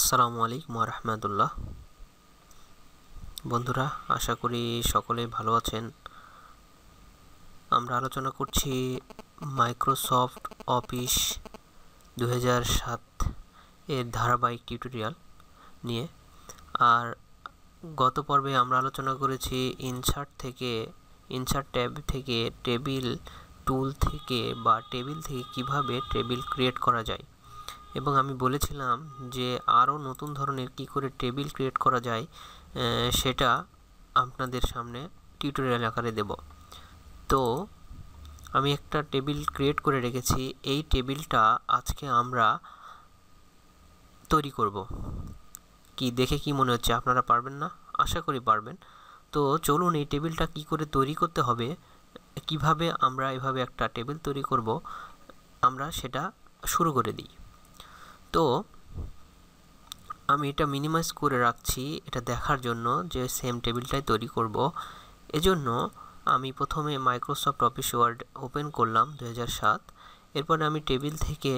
আসসালামু আলাইকুম ওয়া রাহমাতুল্লাহ। বন্ধুরা, আশা করি সকলেই ভালো আছেন। আমরা আলোচনা করছি মাইক্রোসফট অফিস 2007 এর ধারাবাহিক টিউটোরিয়াল নিয়ে। আর গত পর্বে আমরা আলোচনা করেছি ইনসার্ট ট্যাব থেকে টেবিল টুল থেকে বা টেবিল থেকে কিভাবে টেবিল ক্রিয়েট করা যায়, এবং আমি বলেছিলাম যে আরও নতুন ধরনের কি করে টেবিল ক্রিয়েট করা যায় সেটা আপনাদের সামনে টিউটোরিয়াল আকারে দেব। তো আমি একটা টেবিল ক্রিয়েট করে রেখেছি। এই টেবিলটা আজকে আমরা তৈরি করব। কি দেখে কি মনে হচ্ছে আপনারা পারবেন না? আশা করি পারবেন। তো চলুন এই টেবিলটা কি করে তৈরি করতে হবে, কিভাবে আমরা এভাবে একটা টেবিল তৈরি করব, আমরা সেটা শুরু করে দিই। তো আমি এটা মিনিমাইজ করে রাখছি এটা দেখার জন্য যে সেম টেবিলটাই তৈরি করব। এজন্য আমি প্রথমে মাইক্রোসফট অফিস ওয়ার্ড ওপেন করলাম 2007। এরপরে আমি টেবিল থেকে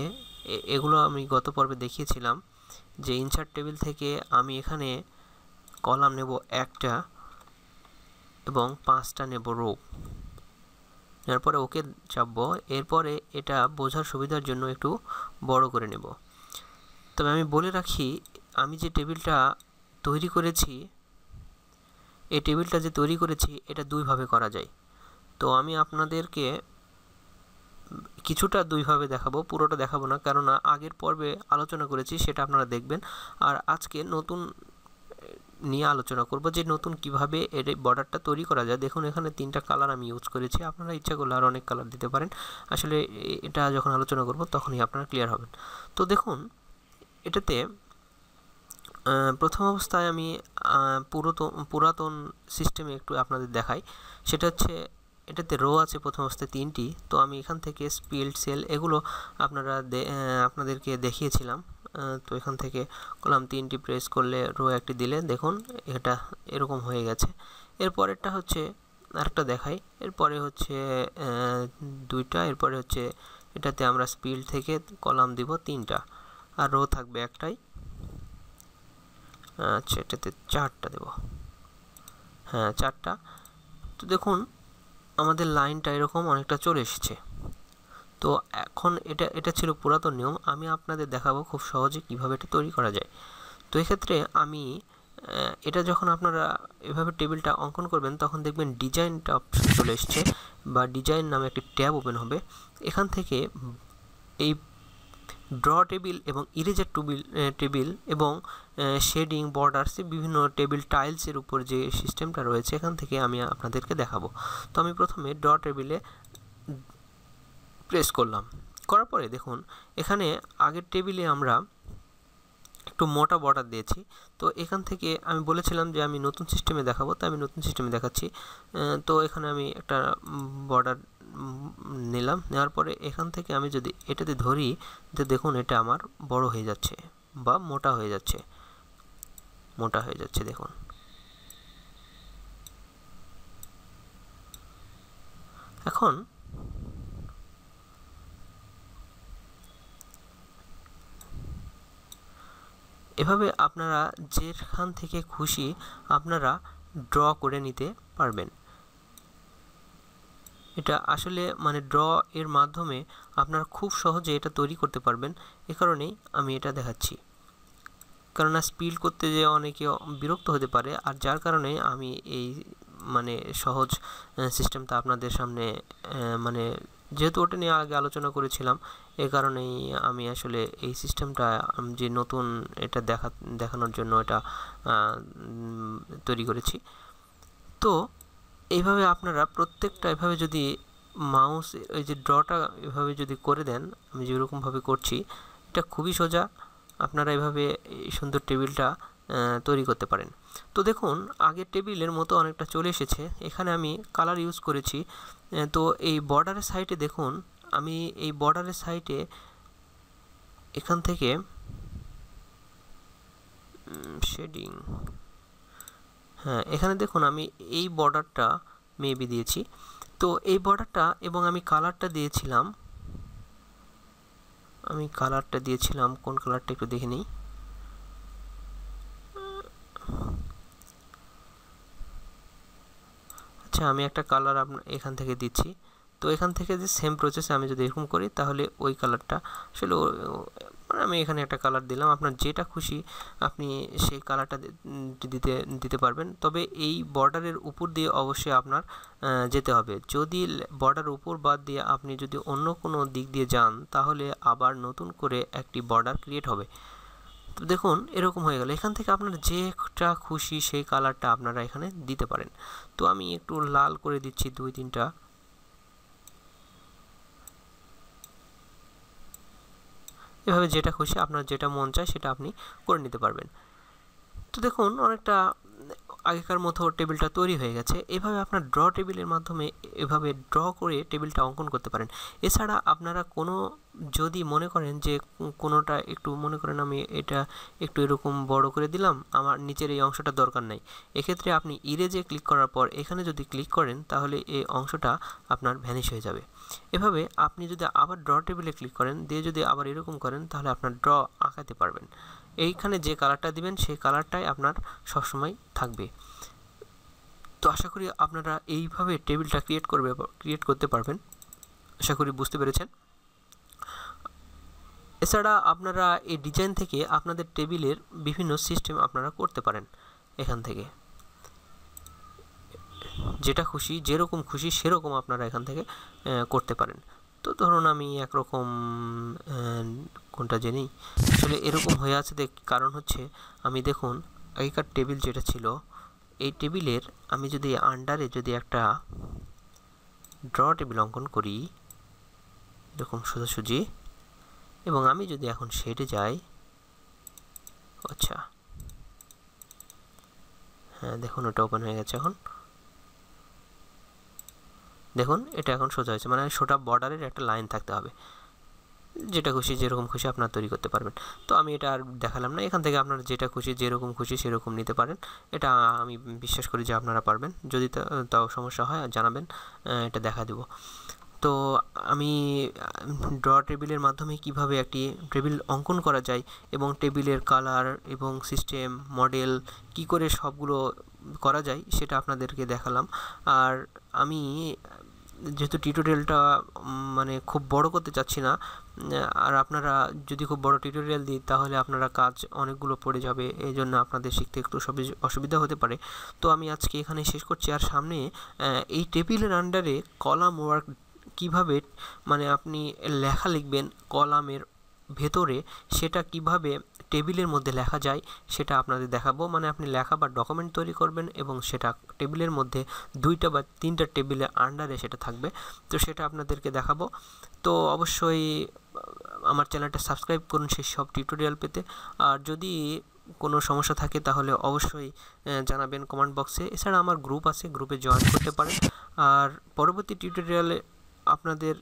এগুলো আমি গত পর্বে দেখিয়েছিলাম যে ইনসার্ট টেবিল থেকে আমি এখানে কলাম নেব একটা এবং 5টা নেব রো। এরপরে ওকে চাপবো। এরপরে এটা বোঝার সুবিধার জন্য একটু বড় করে নেব। তবে আমি বলে রাখি, আমি যে টেবিলটা তৈরি করেছি এটা দুইভাবে করা যায়। তো আমি আপনাদেরকে কিছুটা দুইভাবে দেখাবো, পুরোটা দেখাবো না, কেননা আগের পর্বে আলোচনা করেছি সেটা আপনারা দেখবেন। আর আজকে নতুন নিয়ে আলোচনা করব যে নতুন কিভাবে এর বর্ডারটা তৈরি করা যায়। দেখুন এখানে 3টা কালার আমি ইউজ করেছি, আপনারা ইচ্ছা করলে আর অনেক কালার দিতে পারেন। আসলে এটা যখন আলোচনা করব তখনই আপনারা ক্লিয়ার হবেন। তো দেখুন এটাতে প্রথম অবস্থায় আমি পুরাতন সিস্টেমে একটু আপনাদের দেখাই। সেটা হচ্ছে এটাতে রো আছে প্রথম অবস্থায় 3টি। তো আমি এখান থেকে স্পিল্ড সেল এগুলো আপনাদেরকে দেখিয়েছিলাম। তো এখান থেকে কলাম 3টি প্রেস করলে রো একটি দিলে দেখুন এটা এরকম হয়ে গেছে। এরপরেরটা হচ্ছে আরেকটা দেখাই। এরপরে হচ্ছে 2টা। এরপরে হচ্ছে এটাতে আমরা স্পিল্ড থেকে কলাম দিব 3টা আর রো থাকবে একটাই। আচ্ছা, এটাতে 4টা দেব। হ্যাঁ, 4টা। তো দেখুন আমাদের লাইনটা এরকম অনেকটা চলে এসেছে। তো এখন এটা ছিল পুরাতন নিয়ম। আমি আপনাদের দেখাবো খুব সহজে কিভাবে এটা তৈরি করা যায়। তো এক্ষেত্রে আমি এটা যখন আপনারা এভাবে টেবিলটা অঙ্কন করবেন তখন দেখবেন ডিজাইনটা অপশন চলে এসছে বা ডিজাইন নামে একটি ট্যাব ওপেন হবে। এখান থেকে এই ড্র টেবিল এবং ইরেজার টেবিল এবং শেডিং বর্ডার্স বিভিন্ন টেবিল টাইলসের উপর যে সিস্টেমটা রয়েছে এখান থেকে আমি আপনাদেরকে দেখাবো। তো আমি প্রথমে ড্র টেবিলে প্রেস করলাম। করার পরে দেখুন এখানে আগের টেবিলে আমরা একটু মোটা বর্ডার দিয়েছি। তো এখান থেকে আমি বলেছিলাম যে আমি নতুন সিস্টেমে দেখাবো, তাই আমি নতুন সিস্টেমে দেখাচ্ছি। তো এখানে আমি একটা বর্ডার নিলাম। নেওয়ার পরে এখান থেকে আমি যদি এটাতে ধরি তো দেখুন এটা আমার বড় হয়ে যাচ্ছে বা মোটা হয়ে যাচ্ছে দেখুন। এখন এভাবে আপনারা যেখান থেকে খুশি আপনারা ড্র করে নিতে পারবেন। এটা আসলে মানে ড্র এর মাধ্যমে আপনারা খুব সহজে এটা তৈরি করতে পারবেন। এ কারণেই আমি এটা দেখাচ্ছি, কেননা স্পিড করতে যে অনেকে বিরক্ত হতে পারে, আর যার কারণে আমি এই মানে সহজ সিস্টেমটা আপনাদের সামনে মানে যেহেতু ওটা নিয়ে আগে আলোচনা করেছিলাম এ কারণেই আমি আসলে এই সিস্টেমটা যে নতুন এটা দেখানোর জন্য এটা তৈরি করেছি। তো এইভাবে আপনারা প্রত্যেকটা এভাবে যদি মাউস ওই যে ড্রটা এভাবে যদি করে দেন, আমি যেরকমভাবে করছি এটা খুবই সোজা, আপনারা এভাবে এই সুন্দর টেবিলটা তৈরি করতে পারেন। তো দেখুন আগের টেবিলের মতো অনেকটা চলে এসেছে। এখানে আমি কালার ইউজ করেছি। তো এই বর্ডারের সাইডে দেখুন আমি এই বর্ডারের সাইডে এখান থেকে শেডিং, হ্যাঁ এখানে দেখুন আমি এই বর্ডারটা মেবি দিয়েছি। তো এই বর্ডারটা এবং আমি কালারটা দিয়েছিলাম কোন কালারটা একটু দেখে নিই। আচ্ছা, আমি একটা কালার এখান থেকে দিচ্ছি। তো এখান থেকে যে সেম প্রসেসে আমি যদি এরকম করি তাহলে ওই কালারটা আসলে মানে আমি এখানে একটা কালার দিলাম। আপনার যেটা খুশি আপনি সেই কালারটা দিতে পারবেন। তবে এই বর্ডারের উপর দিয়ে অবশ্যই আপনার যেতে হবে। যদি বর্ডার উপর বাদ দিয়ে আপনি যদি অন্য কোনো দিক দিয়ে যান তাহলে আবার নতুন করে একটি বর্ডার ক্রিয়েট হবে। তো দেখুন এরকম হয়ে গেল। এখান থেকে আপনার যেটা খুশি সেই কালারটা আপনারা এখানে দিতে পারেন। তো আমি একটু লাল করে দিচ্ছি 2-3টা। এভাবে যেটা খুশি আপনার যেটা মন চায় সেটা আপনি করে নিতে পারবেন। তো দেখুন অনেকটা আগেকার মতো টেবিলটা তৈরি হয়ে গেছে। এভাবে আপনার ড্র টেবিলের মাধ্যমে এভাবে ড্র করে টেবিলটা অঙ্কন করতে পারেন। এছাড়া আপনারা যদি মনে করেন যে কোনোটা একটু মনে করেন আমি এটা একটু এরকম বড় করে দিলাম, আমার নিচের এই অংশটা দরকার নাই, এক্ষেত্রে আপনি ইরেজে ক্লিক করার পর এখানে যদি ক্লিক করেন তাহলে এই অংশটা আপনার ভ্যানিশ হয়ে যাবে। এভাবে আপনি যদি আবার ড্র টেবিলে ক্লিক করেন দিয়ে যদি আবার এরকম করেন তাহলে আপনার ড্র আঁকাতে পারবেন। এইখানে যে কালারটা দিবেন সেই কালারটাই আপনার সবসময় থাকবে। তো আশা করি আপনারা এইভাবে টেবিলটা ক্রিয়েট করতে পারবেন। আশা করি বুঝতে পেরেছেন। এছাড়া আপনারা এই ডিজাইন থেকে আপনাদের টেবিলের বিভিন্ন সিস্টেম আপনারা করতে পারেন। এখান থেকে যেটা খুশি যেরকম খুশি সেরকম আপনারা এখান থেকে করতে পারেন। তো ধরুন আমি একরকম কোনটা জেনি আসলে এরকম হয়ে আছে কারণ হচ্ছে আমি দেখুন আগেকার টেবিল যেটা ছিল এই টেবিলের আমি যদি আন্ডারে যদি একটা ড্র টেবিল অঙ্কন করি এরকম সোজাসুজি, এবং আমি যদি এখন শেডে যাই, আচ্ছা হ্যাঁ দেখুন ওটা ওপেন হয়ে গেছে। এখন দেখুন এটা এখন সোজা হয়েছে, মানে সোজা বর্ডারের একটা লাইন থাকতে হবে। যেটা খুশি যেরকম খুশি আপনারা তৈরি করতে পারবেন। তো আমি এটা আর দেখালাম না। এখান থেকে আপনারা যেটা খুশি যেরকম খুশি সেরকম নিতে পারেন। এটা আমি বিশ্বাস করি যে আপনারা পারবেন। যদি তাও সমস্যা হয় জানাবেন, এটা দেখা দেব। তো আমি ড্র টেবিলের মাধ্যমে কিভাবে একটি টেবিল অঙ্কন করা যায় এবং টেবিলের কালার এবং সিস্টেম মডেল কি করে সবগুলো করা যায় সেটা আপনাদেরকে দেখালাম। আর আমি যেহেতু টিউটোরিয়ালটা মানে খুব বড় করতে চাচ্ছি না, আর আপনারা যদি খুব বড় টিউটোরিয়াল দিই তাহলে আপনারা কাজ অনেকগুলো পড়ে যাবে, এই জন্য আপনাদের শিখতে একটু অসুবিধা হতে পারে। তো আমি আজকে এখানে শেষ করছি। আর সামনে এই টেবিলের আন্ডারে কলাম ওয়ার্ক কিভাবে মানে আপনি লেখা লিখবেন কলামের ভেতরে সেটা কিভাবে টেবিলের মধ্যে লেখা যায় সেটা আপনাদের দেখাবো। মানে আপনি লেখা বা ডকুমেন্ট তৈরি করবেন এবং সেটা টেবিলের মধ্যে 2টা বা 3টা টেবিলের আন্ডারে সেটা থাকবে। তো সেটা আপনাদেরকে দেখাবো। তো অবশ্যই আমার চ্যানেলটা সাবস্ক্রাইব করুন সেই সব টিউটোরিয়াল পেতে। আর যদি কোনো সমস্যা থাকে তাহলে অবশ্যই জানাবেন কমেন্ট বক্সে। এছাড়া আমার গ্রুপ আছে, গ্রুপে জয়েন করতে পারেন। আর পরবর্তী টিউটোরিয়ালে আপনাদের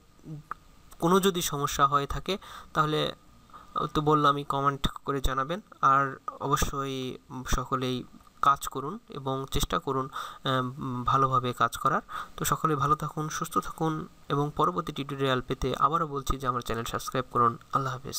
কোনো যদি সমস্যা হয়ে থাকে তাহলে তো বললামই কমেন্ট করে জানাবেন। আর অবশ্যই সকলেই কাজ করুন এবং চেষ্টা করুন ভালোভাবে কাজ করার। তো সকলে ভালো থাকুন, সুস্থ থাকুন এবং পরবর্তী টিউটোরিয়াল পেতে আবারও বলছি যে আমার চ্যানেল সাবস্ক্রাইব করুন। আল্লাহ হাফেজ।